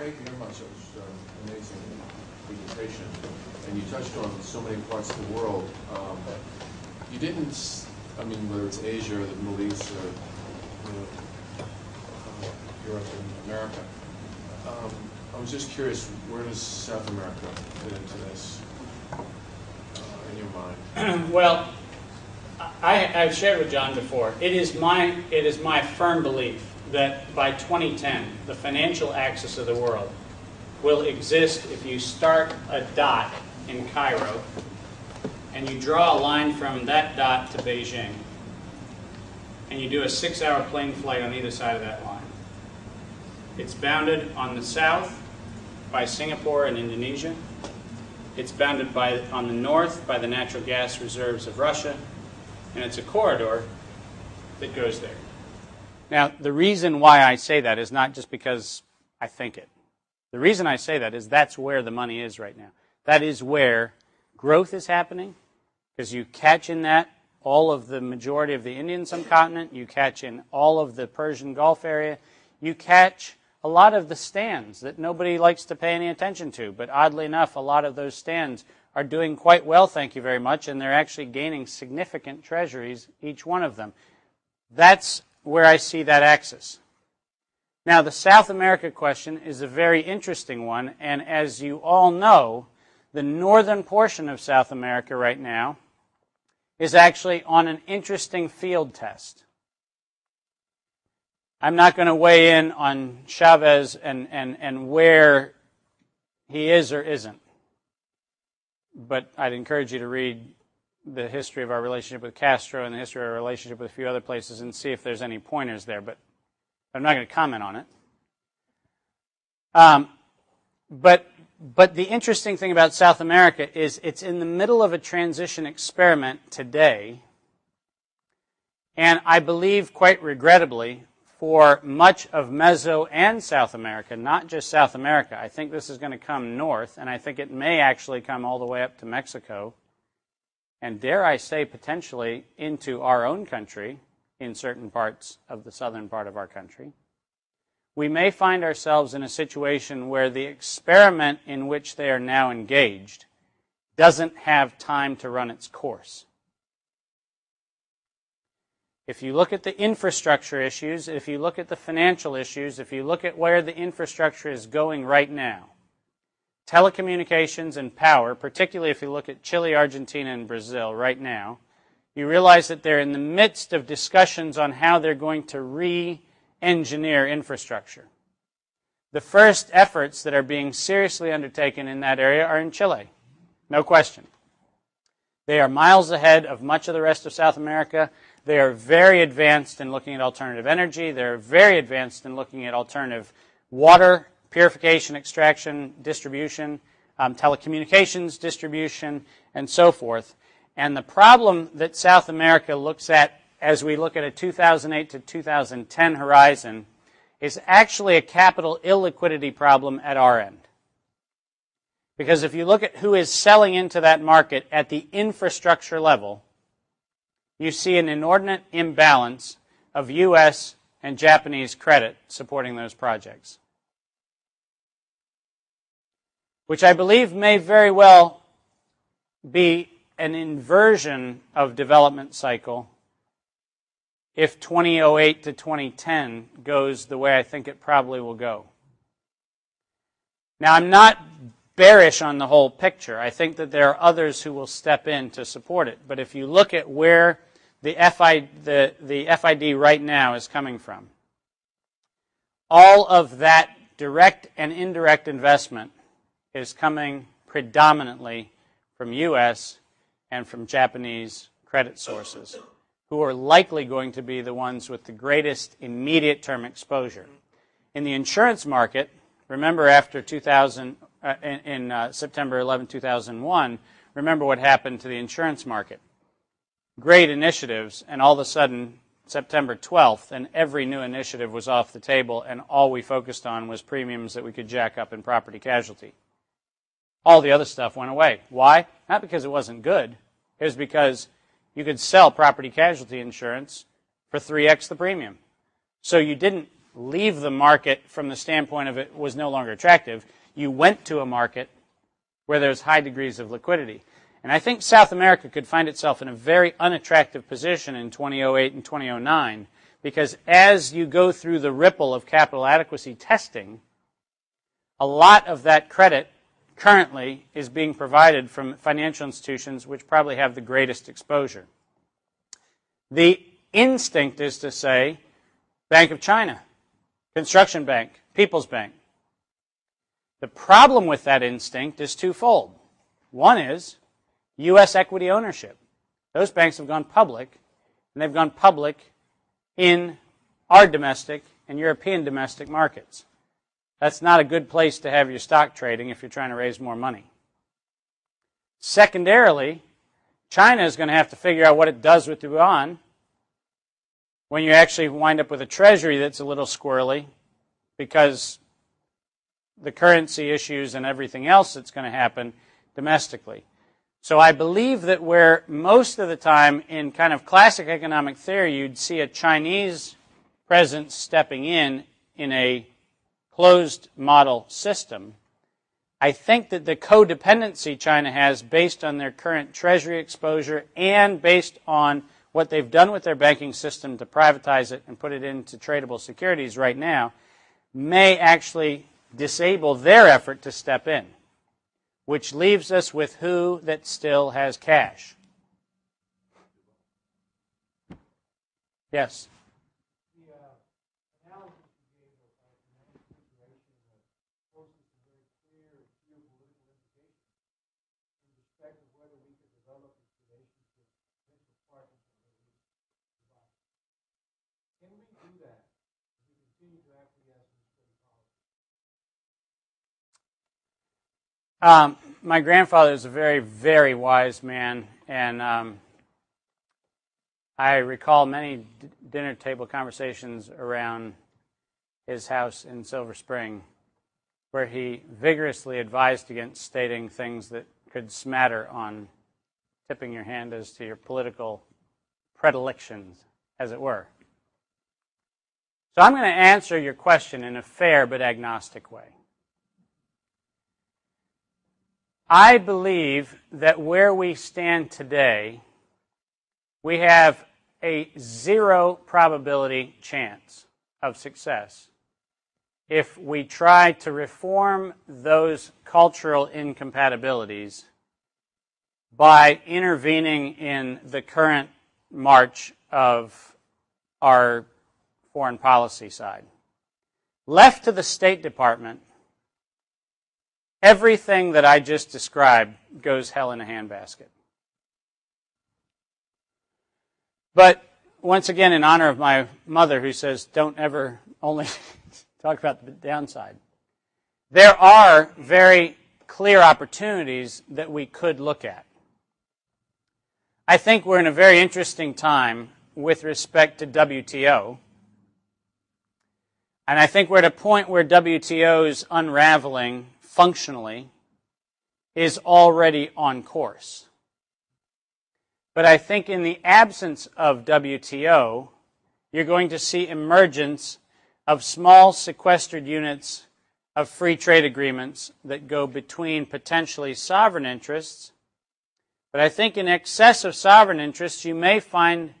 Thank you very much. That was an amazing presentation. And you touched on so many parts of the world. You didn't, I mean, whether it's Asia or the Middle East or Europe and America. I was just curious, where does South America fit into this in your mind? Well, I've shared with John before. It is my firm belief that by 2010, the financial axis of the world will exist if you start a dot in Cairo and you draw a line from that dot to Beijing, and you do a 6-hour plane flight on either side of that line. It's bounded on the south by Singapore and Indonesia. It's bounded on the north by the natural gas reserves of Russia, and it's a corridor that goes there. Now, the reason why I say that is not just because I think it. The reason I say that is that's where the money is right now. That is where growth is happening, because you catch in that all of the majority of the Indian subcontinent, you catch in all of the Persian Gulf area, you catch a lot of the stands that nobody likes to pay any attention to. But oddly enough, a lot of those stands are doing quite well, thank you very much, and they're actually gaining significant treasuries, each one of them. That's where I see that axis. Now, the South America question is a very interesting one, and as you all know, the northern portion of South America right now is actually on an interesting field test. I'm not going to weigh in on Chavez and where he is or isn't. But I'd encourage you to read the history of our relationship with Castro and the history of our relationship with a few other places and see if there's any pointers there. But I'm not going to comment on it. But the interesting thing about South America is it's in the middle of a transition experiment today. And I believe, quite regrettably, for much of Meso and South America, not just South America. I think this is going to come north, and I think it may actually come all the way up to Mexico, and dare I say potentially into our own country in certain parts of the southern part of our country. We may find ourselves in a situation where the experiment in which they are now engaged doesn't have time to run its course. If you look at the infrastructure issues, if you look at the financial issues, if you look at where the infrastructure is going right now, telecommunications and power, particularly if you look at Chile, Argentina, and Brazil right now, you realize that they're in the midst of discussions on how they're going to re-engineer infrastructure. The first efforts that are being seriously undertaken in that area are in Chile, no question. They are miles ahead of much of the rest of South America. They are very advanced in looking at alternative energy. They're very advanced in looking at alternative water, purification, extraction, distribution, telecommunications, distribution, and so forth. And the problem that South America looks at as we look at a 2008 to 2010 horizon is actually a capital illiquidity problem at our end. Because if you look at who is selling into that market at the infrastructure level, you see an inordinate imbalance of U.S. and Japanese credit supporting those projects, which I believe may very well be an inversion of development cycle if 2008 to 2010 goes the way I think it probably will go. Now, I'm not bearish on the whole picture. I think that there are others who will step in to support it. But if you look at where the FID right now is coming from, all of that direct and indirect investment is coming predominantly from U.S. and from Japanese credit sources, who are likely going to be the ones with the greatest immediate term exposure. In the insurance market, remember after September 11, 2001, remember what happened to the insurance market. Great initiatives, and all of a sudden, September 12th, and every new initiative was off the table, and all we focused on was premiums that we could jack up in property casualty. All the other stuff went away. Why? Not because it wasn't good. It was because you could sell property casualty insurance for 3x the premium. So you didn't leave the market from the standpoint of it was no longer attractive. You went to a market where there's high degrees of liquidity. And I think South America could find itself in a very unattractive position in 2008 and 2009, because as you go through the ripple of capital adequacy testing, a lot of that credit currently is being provided from financial institutions which probably have the greatest exposure. The instinct is to say, Bank of China, Construction Bank, People's Bank. The problem with that instinct is twofold. One is U.S. equity ownership. Those banks have gone public, and they've gone public in our domestic and European domestic markets. That's not a good place to have your stock trading if you're trying to raise more money. Secondarily, China is going to have to figure out what it does with yuan when you actually wind up with a treasury that's a little squirrely, because the currency issues and everything else that's going to happen domestically. So I believe that where most of the time in kind of classic economic theory you'd see a Chinese presence stepping in a closed model system, I think that the codependency China has based on their current treasury exposure and based on what they've done with their banking system to privatize it and put it into tradable securities right now may actually disable their effort to step in, which leaves us with who that still has cash. Yes? The analogy you gave of a situation that poses some very clear geopolitical implications in respect of whether we could develop these relations with potential partners in the Middle East. Can we do that if we continue to acquiesce in this trade policy? My grandfather is a very, very wise man, and I recall many dinner table conversations around his house in Silver Spring where he vigorously advised against stating things that could smatter on tipping your hand as to your political predilections, as it were. So I'm going to answer your question in a fair but agnostic way. I believe that where we stand today, we have a 0 probability chance of success if we try to reform those cultural incompatibilities by intervening in the current march of our foreign policy side. Left to the State Department, everything that I just described goes hell in a handbasket. But once again, in honor of my mother who says, don't ever only talk about the downside, there are very clear opportunities that we could look at. I think we're in a very interesting time with respect to WTO. And I think we're at a point where WTO's unraveling functionally is already on course. But I think in the absence of WTO, you're going to see emergence of small sequestered units of free trade agreements that go between potentially sovereign interests. But I think in excess of sovereign interests, you may find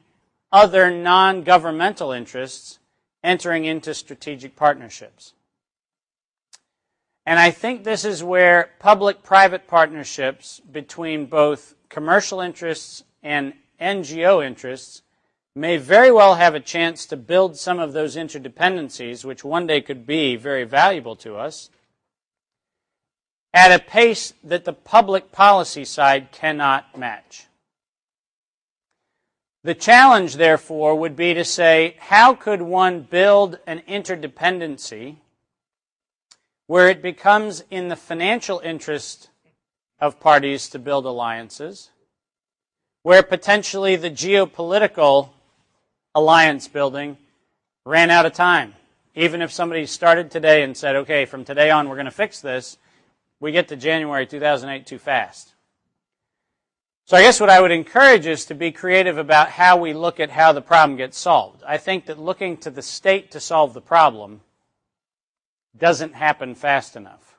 other non-governmental interests entering into strategic partnerships. And I think this is where public-private partnerships between both commercial interests and NGO interests may very well have a chance to build some of those interdependencies, which one day could be very valuable to us, at a pace that the public policy side cannot match. The challenge, therefore, would be to say, how could one build an interdependency where it becomes in the financial interest of parties to build alliances, where potentially the geopolitical alliance building ran out of time. Even if somebody started today and said, okay, from today on we're going to fix this, we get to January 2008 too fast. So I guess what I would encourage is to be creative about how we look at how the problem gets solved. I think that looking to the state to solve the problem doesn't happen fast enough.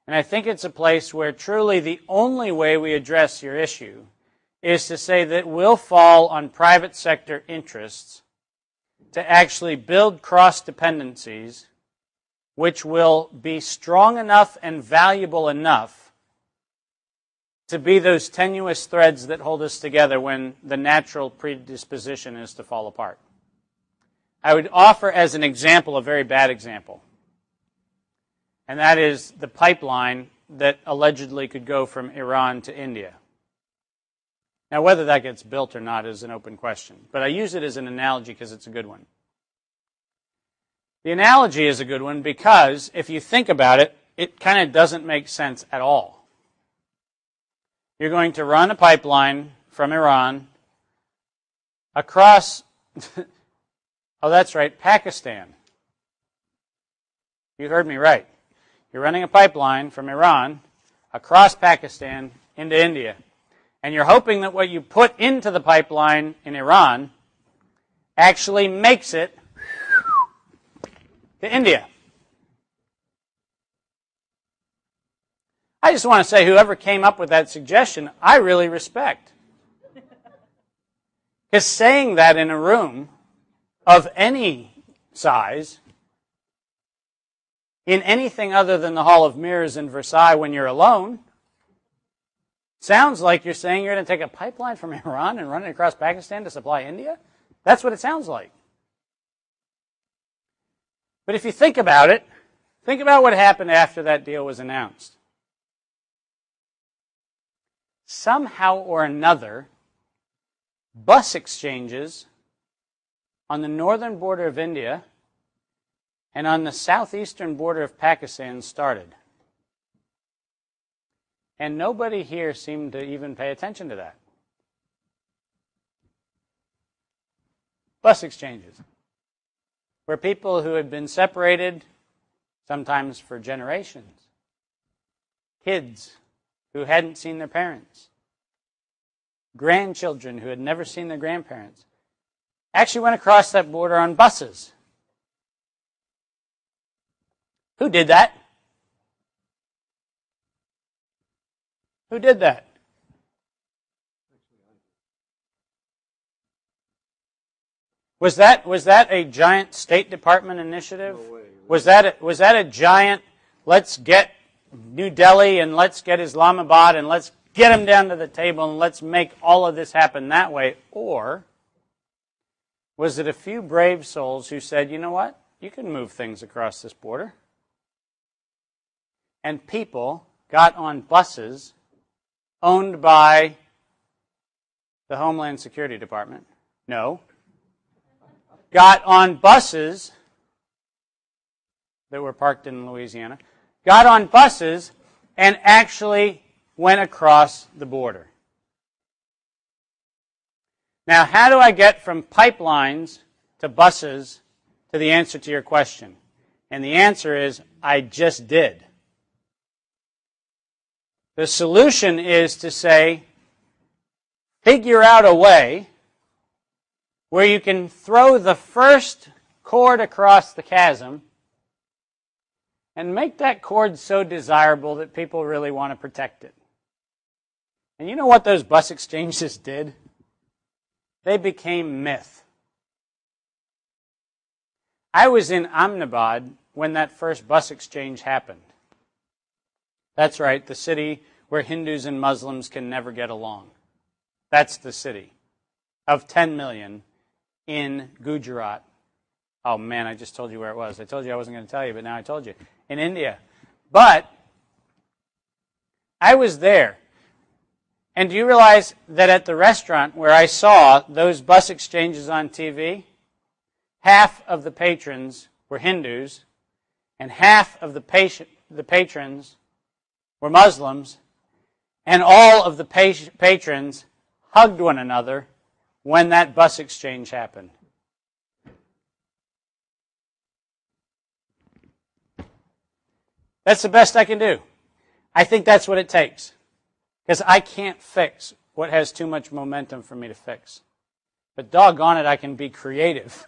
And I think it's a place where truly the only way we address your issue is to say that we'll fall on private sector interests to actually build cross-dependencies which will be strong enough and valuable enough to be those tenuous threads that hold us together when the natural predisposition is to fall apart. I would offer as an example a very bad example, and that is the pipeline that allegedly could go from Iran to India. Now, whether that gets built or not is an open question, but I use it as an analogy because it's a good one. The analogy is a good one because if you think about it, it kind of doesn't make sense at all. You're going to run a pipeline from Iran across, oh, that's right, Pakistan. You heard me right. You're running a pipeline from Iran across Pakistan into India. And you're hoping that what you put into the pipeline in Iran actually makes it to India. I just want to say, whoever came up with that suggestion, I really respect. Because saying that in a room of any size, in anything other than the Hall of Mirrors in Versailles when you're alone, sounds like you're saying you're going to take a pipeline from Iran and run it across Pakistan to supply India. That's what it sounds like. But if you think about it, think about what happened after that deal was announced. Somehow or another, bus exchanges on the northern border of India and on the southeastern border of Pakistan started. And nobody here seemed to even pay attention to that. Bus exchanges, where people who had been separated, sometimes for generations, kids who hadn't seen their parents, grandchildren who had never seen their grandparents, actually went across that border on buses. Who did that? Who did that? Was that a giant State Department initiative? No way. Was that a giant, let's get New Delhi and let's get Islamabad and let's get them down to the table and let's make all of this happen that way? Or was it a few brave souls who said, you know what, you can move things across this border? And people got on buses owned by the Homeland Security Department. No. Got on buses that were parked in Louisiana, got on buses and actually went across the border. Now, how do I get from pipelines to buses to the answer to your question? And the answer is, I just did. The solution is to say, figure out a way where you can throw the first cord across the chasm and make that cord so desirable that people really want to protect it. And you know what those bus exchanges did? They became myth. I was in Ahmedabad when that first bus exchange happened. That's right, the city where Hindus and Muslims can never get along. That's the city of 10 million in Gujarat. Oh man, I just told you where it was. I told you I wasn't going to tell you, but now I told you. In India. But I was there. And do you realize that at the restaurant where I saw those bus exchanges on TV, half of the patrons were Hindus and half of the patrons were Muslims, and all of the patrons hugged one another when that bus exchange happened. That's the best I can do. I think that's what it takes. Because I can't fix what has too much momentum for me to fix. But doggone it, I can be creative